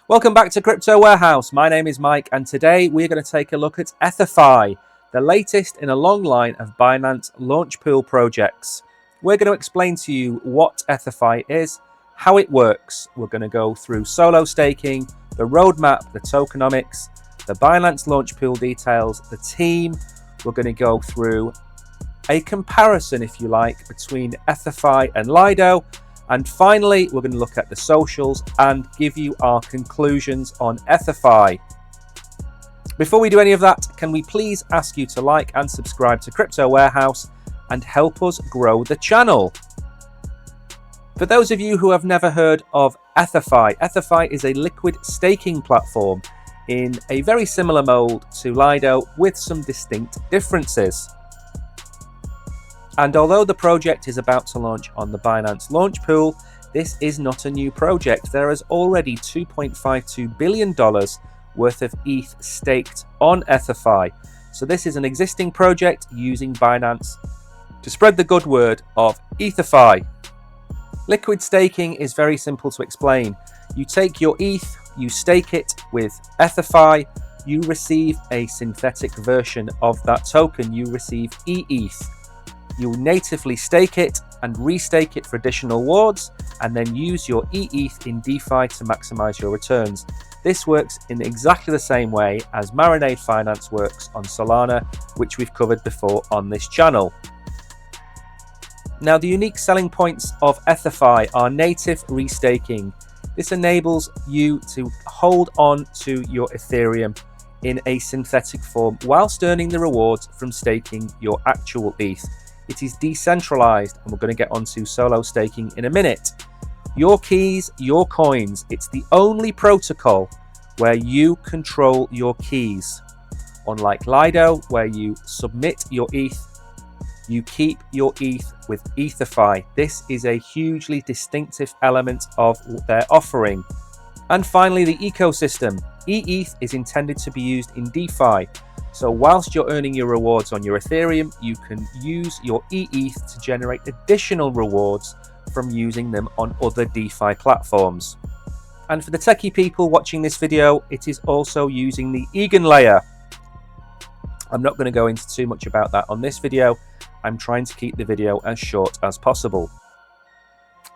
Welcome back to Crypto Warehouse. My name is Mike, and today we're going to take a look at EtherFi, the latest in a long line of Binance Launchpool projects. We're going to explain to you what EtherFi is, how it works. We're going to go through solo staking, the roadmap, the tokenomics, the Binance Launchpool details, the team. We're going to go through a comparison, if you like, between EtherFi and Lido. And finally, we're going to look at the socials and give you our conclusions on EtherFi. Before we do any of that, can we please ask you to like and subscribe to Crypto Warehouse and help us grow the channel? For those of you who have never heard of EtherFi, EtherFi is a liquid staking platform in a very similar mold to Lido with some distinct differences. And although the project is about to launch on the Binance Launchpool, this is not a new project. There is already $2.52 billion worth of ETH staked on EtherFi. So this is an existing project using Binance to spread the good word of EtherFi. Liquid staking is very simple to explain. You take your ETH, you stake it with EtherFi, you receive a synthetic version of that token, you receive ETH. You natively stake it and restake it for additional rewards, and then use your ETH in DeFi to maximize your returns. This works in exactly the same way as Marinade Finance works on Solana, which we've covered before on this channel. Now, the unique selling points of EtherFi are native restaking. This enables you to hold on to your Ethereum in a synthetic form whilst earning the rewards from staking your actual ETH. It is decentralized, and we're going to get onto solo staking in a minute. Your keys, your coins. It's the only protocol where you control your keys. Unlike Lido, where you submit your ETH, you keep your ETH with EtherFi. This is a hugely distinctive element of their offering. And finally, the ecosystem. ETH is intended to be used in DeFi. So whilst you're earning your rewards on your Ethereum, you can use your ETH to generate additional rewards from using them on other DeFi platforms. And for the techie people watching this video, it is also using the Eigenlayer. I'm not going to go into too much about that on this video. I'm trying to keep the video as short as possible.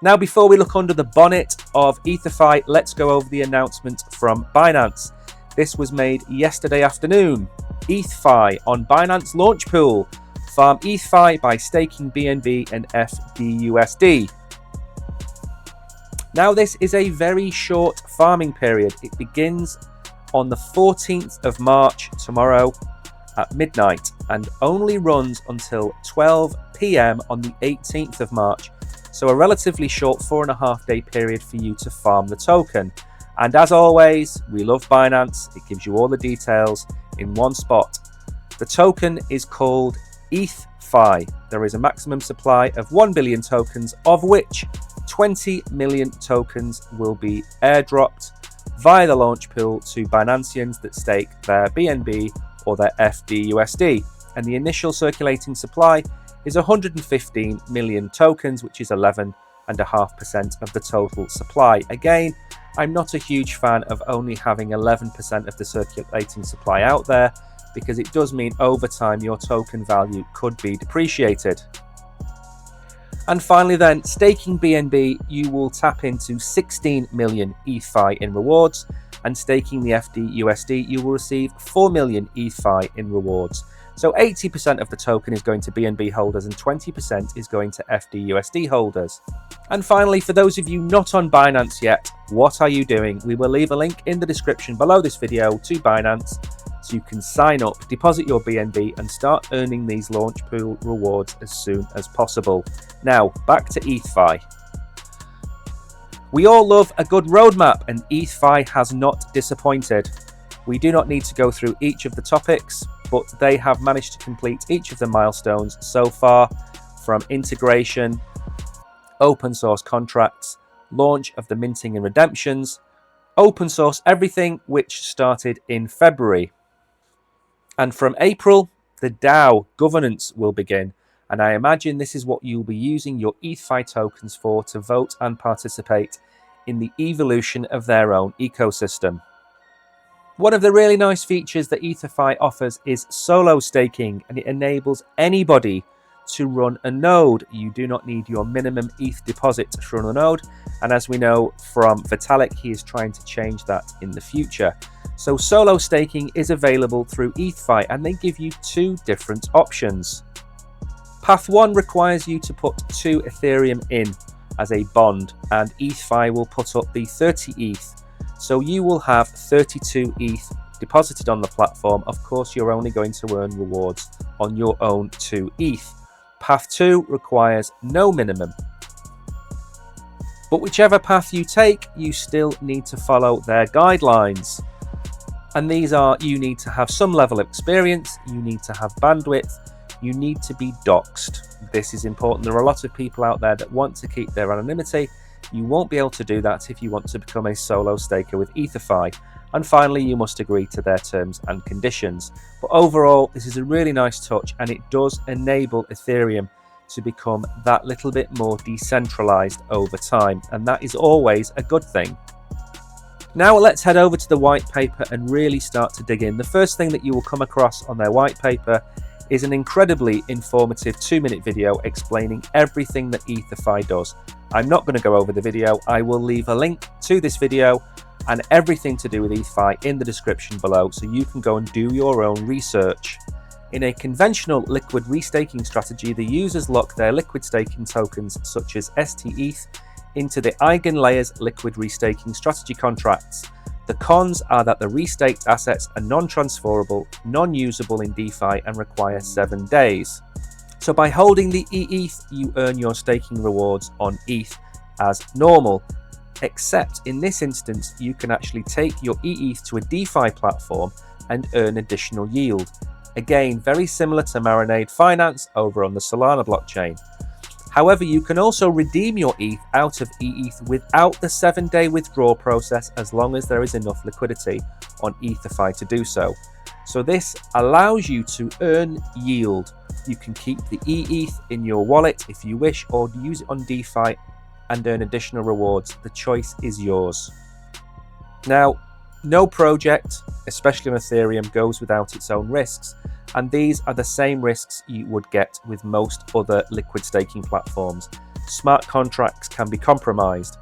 Now, before we look under the bonnet of EtherFi, let's go over the announcement from Binance. This was made yesterday afternoon. ETHER.FI on Binance Launchpool. Farm ETHER.FI by staking BNB and FDUSD. Now, this is a very short farming period. It begins on the 14th of March, tomorrow at midnight, and only runs until 12 p.m. on the 18th of March. So a relatively short 4.5 day period for you to farm the token. And as always, we love Binance. It gives you all the details in one spot. The token is called ETHER.FI. There is a maximum supply of 1 billion tokens, of which 20 million tokens will be airdropped via the launch pool to Binanceans that stake their BNB or their FDUSD. And the initial circulating supply is 115 million tokens, which is 11.5% of the total supply. Again, I'm not a huge fan of only having 11% of the circulating supply out there, because it does mean over time your token value could be depreciated. And finally then, staking BNB, you will tap into 16 million ETHER.FI in rewards, and staking the FDUSD, you will receive 4 million ETHER.FI in rewards. So 80% of the token is going to BNB holders and 20% is going to FDUSD holders. And finally, for those of you not on Binance yet, what are you doing? We will leave a link in the description below this video to Binance so you can sign up, deposit your BNB and start earning these launch pool rewards as soon as possible. Now, back to ETHER.FI. We all love a good roadmap, and ETHER.FI has not disappointed. We do not need to go through each of the topics, but they have managed to complete each of the milestones so far, from integration, open source contracts, launch of the minting and redemptions, open source everything, which started in February. And from April, the DAO governance will begin. And I imagine this is what you'll be using your ETHER.FI tokens for, to vote and participate in the evolution of their own ecosystem. One of the really nice features that EtherFi offers is solo staking, and it enables anybody to run a node. You do not need your minimum ETH deposit to run a node, and as we know from Vitalik, he is trying to change that in the future. So solo staking is available through ETHFi, and they give you two different options. Path 1 requires you to put 2 Ethereum in as a bond, and ETHFi will put up the 30 ETH. So you will have 32 ETH deposited on the platform. Of course, you're only going to earn rewards on your own 2 ETH. Path 2 requires no minimum. But whichever path you take, you still need to follow their guidelines. And these are: you need to have some level of experience, you need to have bandwidth, you need to be doxed. This is important. There are a lot of people out there that want to keep their anonymity. You won't be able to do that if you want to become a solo staker with EtherFi. And finally, you must agree to their terms and conditions. But overall, this is a really nice touch, and it does enable Ethereum to become that little bit more decentralized over time, and that is always a good thing. Now let's head over to the white paper and really start to dig in. The first thing that you will come across on their white paper is an incredibly informative 2-minute video explaining everything that EtherFi does. I'm not going to go over the video. I will leave a link to this video and everything to do with ETHFi in the description below, so you can go and do your own research. In a conventional liquid restaking strategy, the users lock their liquid staking tokens such as STETH into the EigenLayers liquid restaking strategy contracts. The cons are that the restaked assets are non-transferable, non-usable in DeFi, and require 7 days. So by holding the ETH, you earn your staking rewards on ETH as normal, except in this instance, you can actually take your ETH to a DeFi platform and earn additional yield. Again, very similar to Marinade Finance over on the Solana blockchain. However, you can also redeem your ETH out of ETH without the 7-day withdrawal process, as long as there is enough liquidity on EtherFi to do so. So this allows you to earn yield. You can keep the ETH in your wallet if you wish, or use it on DeFi and earn additional rewards. The choice is yours. Now, no project, especially on Ethereum, goes without its own risks, and these are the same risks you would get with most other liquid staking platforms. Smart contracts can be compromised.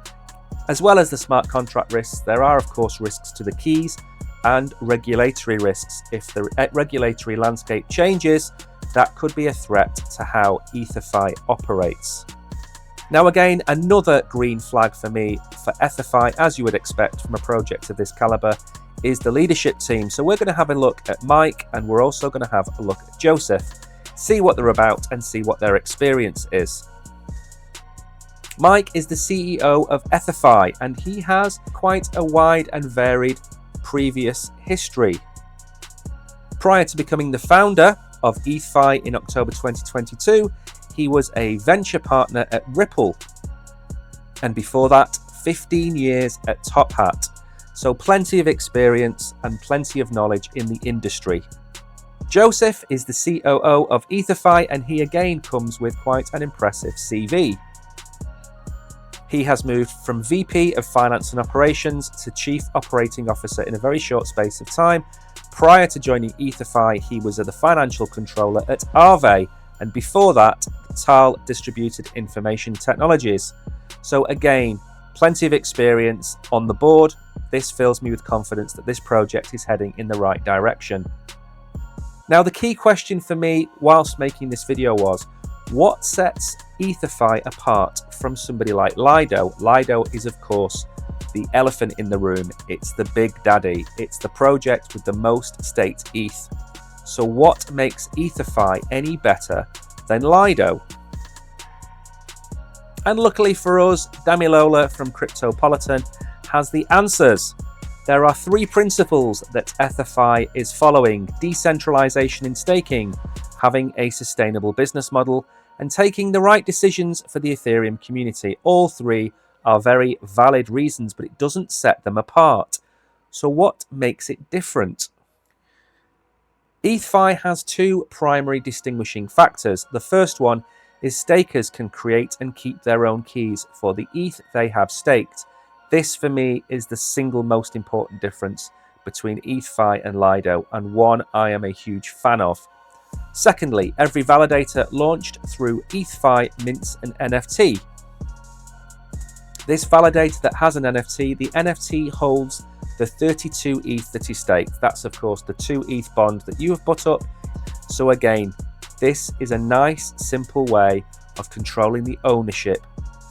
As well as the smart contract risks, there are of course risks to the keys and regulatory risks. If the regulatory landscape changes, that could be a threat to how EtherFi operates. Now again, another green flag for me for EtherFi, as you would expect from a project of this caliber, is the leadership team. So we're going to have a look at Mike, and we're also going to have a look at Joseph, see what they're about and see what their experience is. Mike is the CEO of EtherFi, and he has quite a wide and varied previous history. Prior to becoming the founder of ETHFi in October 2022, he was a venture partner at Ripple, and before that, 15 years at Top Hat. So plenty of experience and plenty of knowledge in the industry. Joseph is the COO of EtherFi, and he again comes with quite an impressive CV. He has moved from VP of Finance and Operations to Chief Operating Officer in a very short space of time. Prior to joining EtherFi, he was the Financial Controller at Aave, and before that, TAL Distributed Information Technologies. So again, plenty of experience on the board. This fills me with confidence that this project is heading in the right direction. Now, the key question for me whilst making this video was, what sets EtherFi apart from somebody like Lido? Lido is, of course, the elephant in the room. It's the big daddy. It's the project with the most staked ETH. So what makes EtherFi any better than Lido? And luckily for us, Damilola from Cryptopolitan has the answers. There are 3 principles that EtherFi is following: decentralization in staking, having a sustainable business model, and taking the right decisions for the Ethereum community. All 3 are very valid reasons, but it doesn't set them apart. So what makes it different? ETHFi has 2 primary distinguishing factors. The first one is stakers can create and keep their own keys for the ETH they have staked. This for me is the single most important difference between ETHER.FI and Lido, and one I am a huge fan of. Secondly, every validator launched through ETHER.FI mints an NFT. This validator that has an NFT, the NFT holds the 32 ETH that is staked. That's of course the 2 ETH bond that you have put up. So again, this is a nice, simple way of controlling the ownership.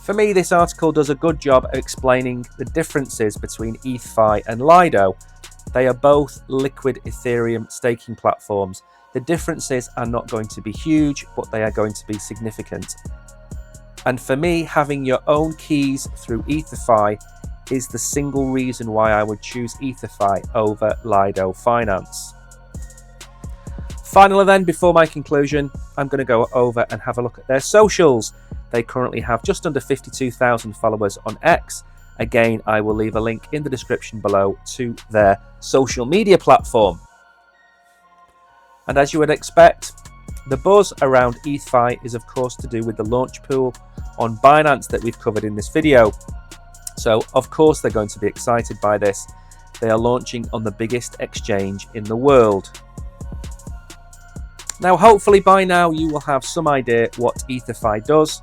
For me, this article does a good job of explaining the differences between ETHER.FI and Lido. They are both liquid Ethereum staking platforms. The differences are not going to be huge, but they are going to be significant. And for me, having your own keys through EtherFi is the single reason why I would choose EtherFi over Lido Finance. Finally then, before my conclusion, I'm going to go over and have a look at their socials. They currently have just under 52,000 followers on X. Again, I will leave a link in the description below to their social media platform. And as you would expect, the buzz around ETHER.FI is of course to do with the launch pool on Binance that we've covered in this video. So of course they're going to be excited by this. They are launching on the biggest exchange in the world. Now hopefully by now you will have some idea what EtherFi does,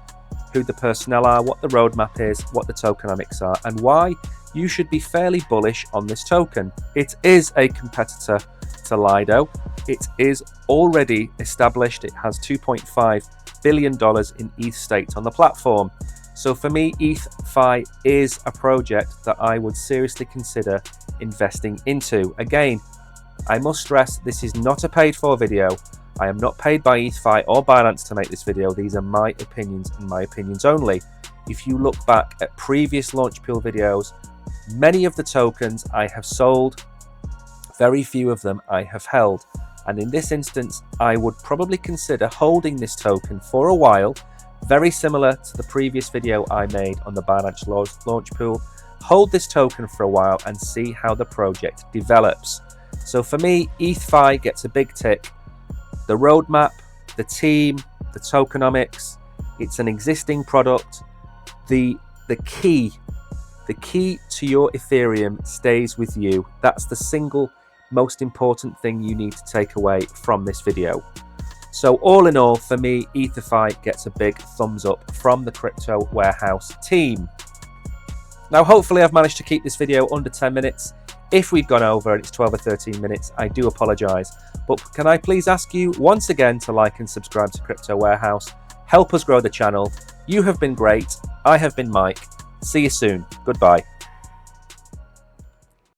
who the personnel are, what the roadmap is, what the tokenomics are, and why you should be fairly bullish on this token. It is a competitor to Lido. It is already established. It has $2.5 billion in ETH staked on the platform. So for me, ETHER.FI is a project that I would seriously consider investing into. Again, I must stress this is not a paid for video. I am not paid by ETHER.FI or Binance to make this video. These are my opinions and my opinions only. If you look back at previous Launchpool videos, many of the tokens I have sold, very few of them I have held. And in this instance, I would probably consider holding this token for a while, very similar to the previous video I made on the Binance Launchpool. Hold this token for a while and see how the project develops. So for me, ETHER.FI gets a big tick. The roadmap, the team, the tokenomics, it's an existing product. The key to your Ethereum stays with you. That's the single most important thing you need to take away from this video. So all in all, for me, ETHER.FI gets a big thumbs up from the Crypto Warehouse team. Now, hopefully I've managed to keep this video under 10 minutes. If we've gone over and it's 12 or 13 minutes, I do apologize. But can I please ask you once again to like and subscribe to Crypto Warehouse? Help us grow the channel. You have been great. I have been Mike. See you soon. Goodbye.